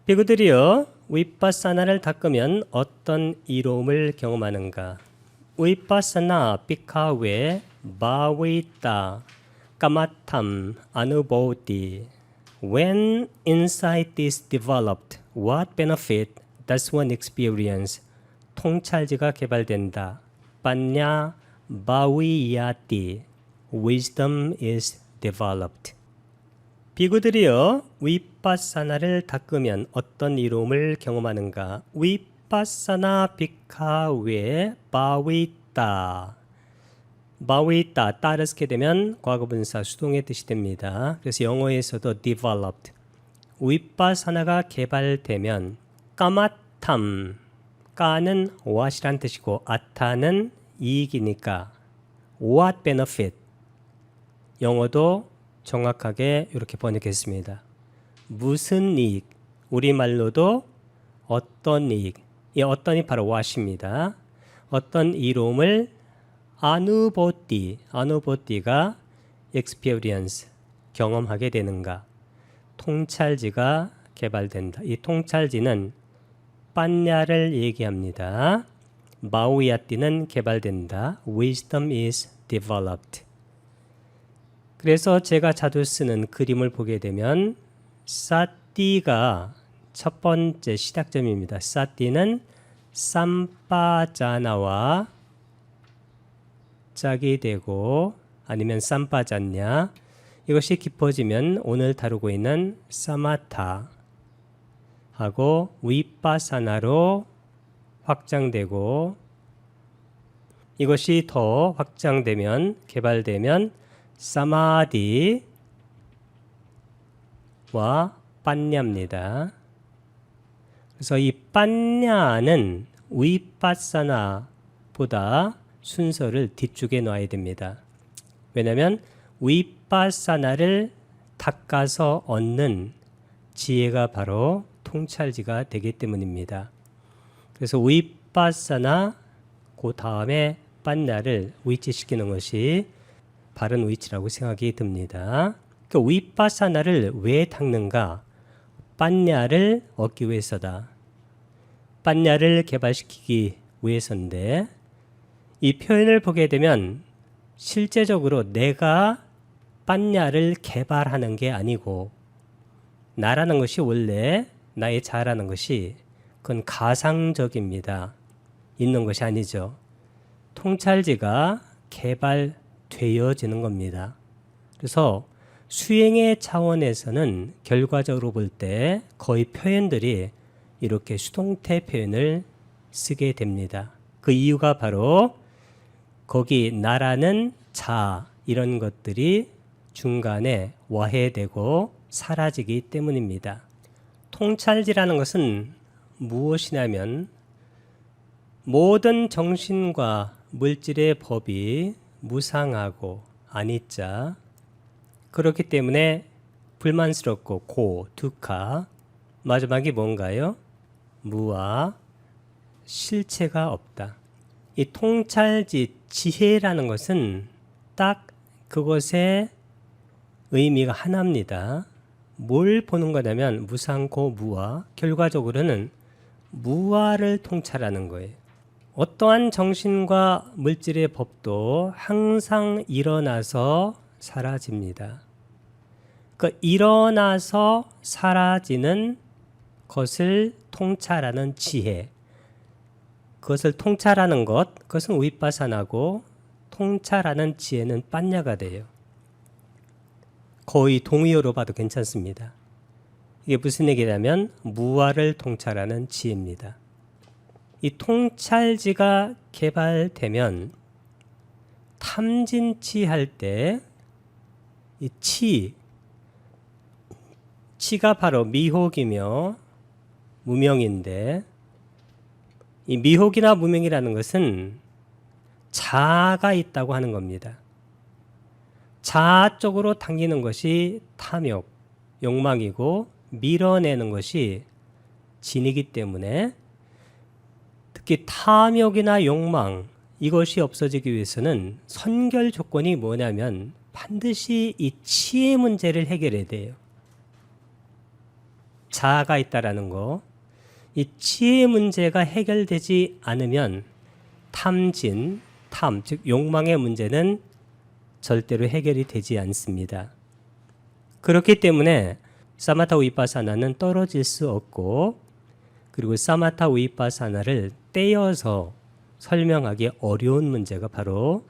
비구들이여 위파사나를 닦으면 어떤 이로움을 경험하는가? 위파사나 비카웨 바위타 까마탐 아누보티. When insight is developed, what benefit does one experience? 통찰지가 개발된다. 빠냐 바위야티. Wisdom is developed. 비구들이여 위파사나를 닦으면 어떤 이로움을 경험하는가? 위파사나 비카웨 바위따. 바위따 따르게 되면 과거분사 수동의 뜻이 됩니다. 그래서 영어에서도 developed. 위파사나가 개발되면 까마탐. 까는 what이란 뜻이고 아타는 이익이니까 what benefit. 영어도 정확하게 이렇게 번역했습니다. 무슨 이익? 우리말로도 어떤 이익? 이 어떤이 바로 what입니다. 어떤 이로움을 아누보티가 experience, 경험하게 되는가? 통찰지가 개발된다. 이 통찰지는 빠냐를 얘기합니다. 마우야띠는 개발된다. Wisdom is developed. 그래서 제가 자주 쓰는 그림을 보게 되면 사띠가 첫 번째 시작점입니다. 사띠는 쌈빠자나와 짝이 되고 아니면 쌈빠잖냐. 이것이 깊어지면 오늘 다루고 있는 사마타 하고 위파사나로 확장되고 이것이 더 확장되면 개발되면 사마디와 빠냐입니다. 그래서 이 빠냐는 위파사나보다 순서를 뒤쪽에 놔야 됩니다. 왜냐하면 위파사나를 닦아서 얻는 지혜가 바로 통찰지가 되기 때문입니다. 그래서 위파사나 그 다음에 빠냐를 위치시키는 것이 바른 위치라고 생각이 듭니다. 그 위파사나를 왜 닦는가? 빠냐를 얻기 위해서다. 빠냐를 개발시키기 위해서인데 이 표현을 보게 되면 실제적으로 내가 빠냐를 개발하는 게 아니고 나라는 것이 원래 나의 자라는 것이 그건 가상적입니다. 있는 것이 아니죠. 통찰지가 개발되어지는 겁니다. 그래서 수행의 차원에서는 결과적으로 볼 때 거의 표현들이 이렇게 수동태 표현을 쓰게 됩니다. 그 이유가 바로 거기 나라는 자 이런 것들이 중간에 와해되고 사라지기 때문입니다. 통찰지라는 것은 무엇이냐면 모든 정신과 물질의 법이 무상하고 아니자 그렇기 때문에 불만스럽고 고, 두카 마지막이 뭔가요? 무와 실체가 없다. 이 통찰지 지혜라는 것은 딱 그것의 의미가 하나입니다. 뭘 보는 거냐면 무상고 무와 결과적으로는 무아를 통찰하는 거예요. 어떠한 정신과 물질의 법도 항상 일어나서 사라집니다. 그 일어나서 사라지는 것을 통찰하는 지혜, 그것을 통찰하는 것, 그것은 위파사나고 통찰하는 지혜는 빠냐가 돼요. 거의 동의어로 봐도 괜찮습니다. 이게 무슨 얘기냐면 무아를 통찰하는 지혜입니다. 이 통찰지가 개발되면 탐진치 할 때 이 치가 바로 미혹이며 무명인데 이 미혹이나 무명이라는 것은 자아가 있다고 하는 겁니다. 자아 쪽으로 당기는 것이 탐욕, 욕망이고 밀어내는 것이 진이기 때문에 특히 탐욕이나 욕망 이것이 없어지기 위해서는 선결 조건이 뭐냐면 반드시 이 치의 문제를 해결해야 돼요. 자아가 있다라는 거. 이 치의 문제가 해결되지 않으면 탐진, 탐, 즉 욕망의 문제는 절대로 해결이 되지 않습니다. 그렇기 때문에 사마타 위파사나는 떨어질 수 없고, 그리고 사마타 위파사나를 떼어서 설명하기 어려운 문제가 바로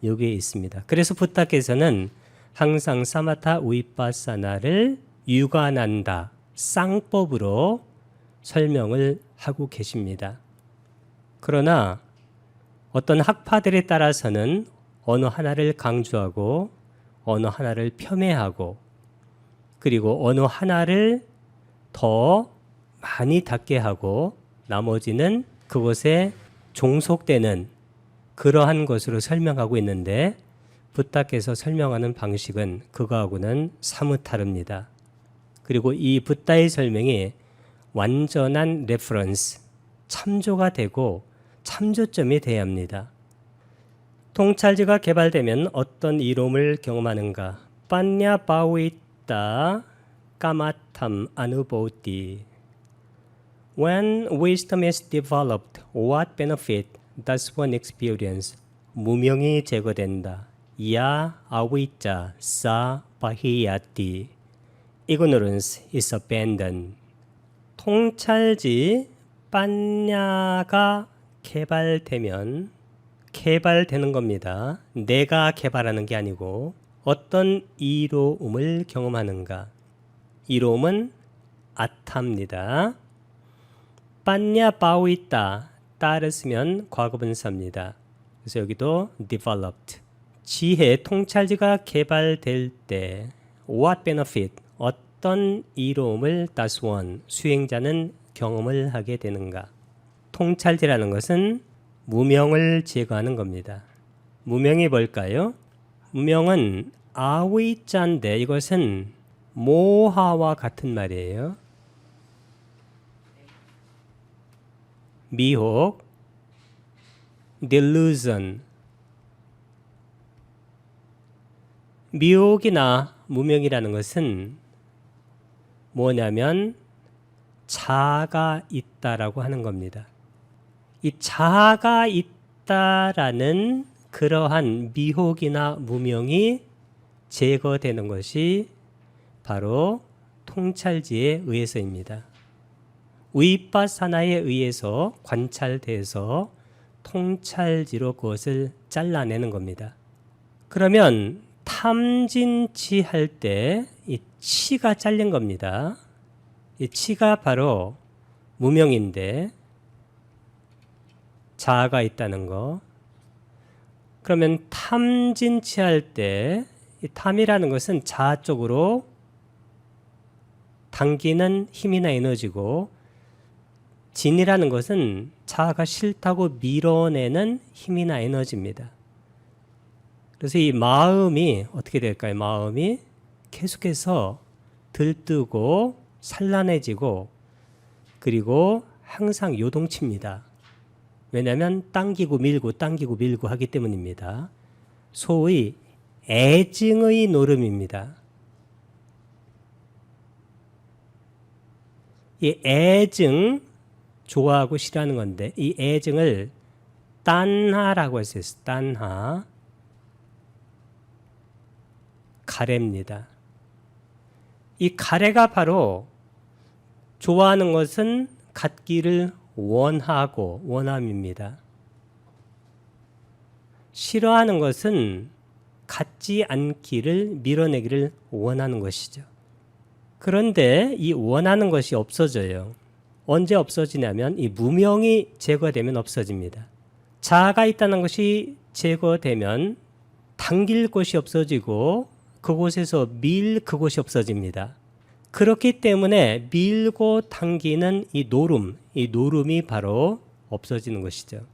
여기에 있습니다. 그래서 부탁께서는 항상 사마타 위파사나를 유관한다, 쌍법으로 설명을 하고 계십니다. 그러나 어떤 학파들에 따라서는 어느 하나를 강조하고 어느 하나를 폄훼하고, 그리고 어느 하나를 더 많이 닿게 하고 나머지는 그것에 종속되는 그러한 것으로 설명하고 있는데, 붓다께서 설명하는 방식은 그거하고는 사뭇 다릅니다. 그리고 이 붓다의 설명이 완전한 레퍼런스, 참조가 되고 참조점이 돼야 합니다. 통찰지가 개발되면 어떤 이로움을 경험하는가? 빠냐 바위따 까마탐 아누보티. When wisdom is developed, what benefit does one experience? 무명이 제거된다. 야 아위자 사 바히야티. Ignorance is abandoned. 통찰지 빠냐가 개발되면 개발되는 겁니다. 내가 개발하는 게 아니고 어떤 이로움을 경험하는가? 이로움은 아타입니다. 빠냐 바위따 따를 쓰면 과거분사입니다. 그래서 여기도 developed. 지혜, 통찰지가 개발될 때 what benefit, 어떤 이로움을 does one, 수행자는 경험을 하게 되는가? 통찰지라는 것은 무명을 제거하는 겁니다. 무명이 뭘까요? 무명은 아위자인데 이것은 모하와 같은 말이에요. 미혹, delusion. 미혹이나 무명이라는 것은 뭐냐면 자아가 있다라고 하는 겁니다. 이 자아가 있다라는 그러한 미혹이나 무명이 제거되는 것이 바로 통찰지에 의해서입니다. 위파사나에 의해서 관찰돼서 통찰지로 그것을 잘라내는 겁니다. 그러면 탐진치 할 때 이 치가 잘린 겁니다. 이 치가 바로 무명인데 자아가 있다는 거. 그러면 탐진치 할 때 이 탐이라는 것은 자아 쪽으로 당기는 힘이나 에너지고, 진이라는 것은 자아가 싫다고 밀어내는 힘이나 에너지입니다. 그래서 이 마음이 어떻게 될까요? 마음이 계속해서 들뜨고 산란해지고, 그리고 항상 요동칩니다. 왜냐하면 당기고 밀고 하기 때문입니다. 소위 애증의 노름입니다. 이 애증, 좋아하고 싫어하는 건데 이 애증을 딴하라고 했어요. 딴하. 가래입니다. 이 가래가 바로 좋아하는 것은 갖기를 원하고 원함입니다. 싫어하는 것은 갖지 않기를 밀어내기를 원하는 것이죠. 그런데 이 원하는 것이 없어져요. 언제 없어지냐면 이 무명이 제거되면 없어집니다. 자아가 있다는 것이 제거되면 당길 곳이 없어지고 그곳에서 밀 그곳이 없어집니다. 그렇기 때문에 밀고 당기는 이 노름이 바로 없어지는 것이죠.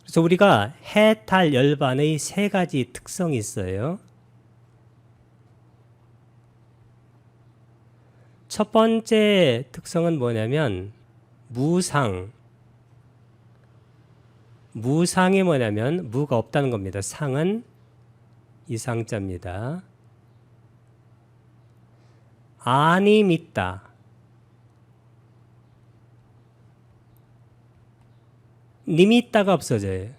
그래서 우리가 해, 달, 열반의 세 가지 특성이 있어요. 첫 번째 특성은 뭐냐면 무상. 무상이 뭐냐면 무가 없다는 겁니다. 상은 이상자입니다. 안이 믿다. 님이 있다가 없어져요.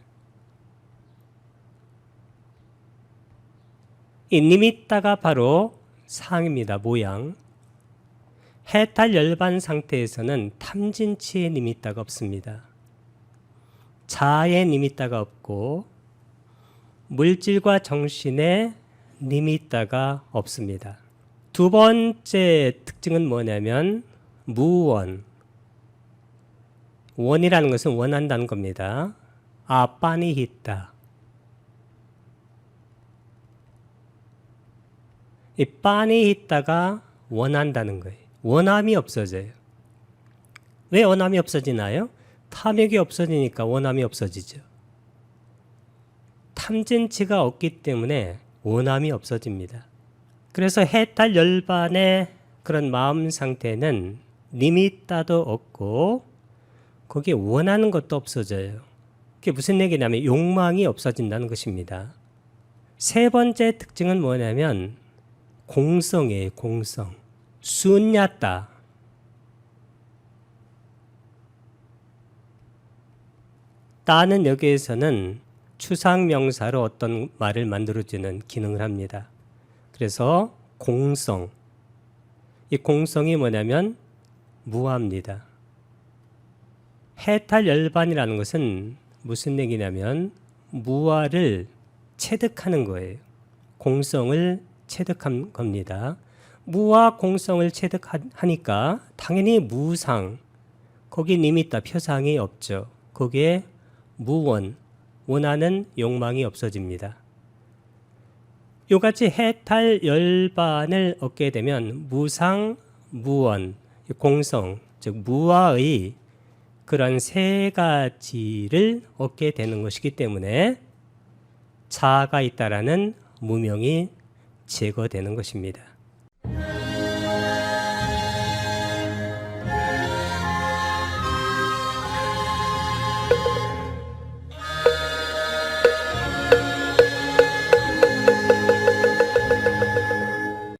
이 님이 있다가 바로 상입니다. 모양. 해탈 열반 상태에서는 탐진치에 님이 있다가 없습니다. 자에 님이 있다가 없고 물질과 정신에 님이 있다가 없습니다. 두 번째 특징은 뭐냐면 무원. 원이라는 것은 원한다는 겁니다. 아빠니 있다. 이 빤이 있다가 원한다는 거예요. 원함이 없어져요. 왜 원함이 없어지나요? 탐욕이 없어지니까 원함이 없어지죠. 탐진치가 없기 때문에 원함이 없어집니다. 그래서 해탈 열반의 그런 마음 상태는 님이 있다도 없고 거기에 원하는 것도 없어져요. 그게 무슨 얘기냐면 욕망이 없어진다는 것입니다. 세 번째 특징은 뭐냐면 공성이에요. 공성. 순야따. 따는 여기에서는 추상명사로 어떤 말을 만들어주는 기능을 합니다. 그래서 공성. 이 공성이 뭐냐면 무합니다. 해탈 열반이라는 것은 무슨 얘기냐면 무아를 체득하는 거예요. 공성을 체득한 겁니다. 무와 공성을 체득하니까 당연히 무상, 거기 님이 있다, 표상이 없죠. 거기에 무원, 원하는 욕망이 없어집니다. 이같이 해탈 열반을 얻게 되면 무상, 무원, 공성, 즉 무아의 그런 세 가지를 얻게 되는 것이기 때문에 자아가 있다라는 무명이 제거되는 것입니다.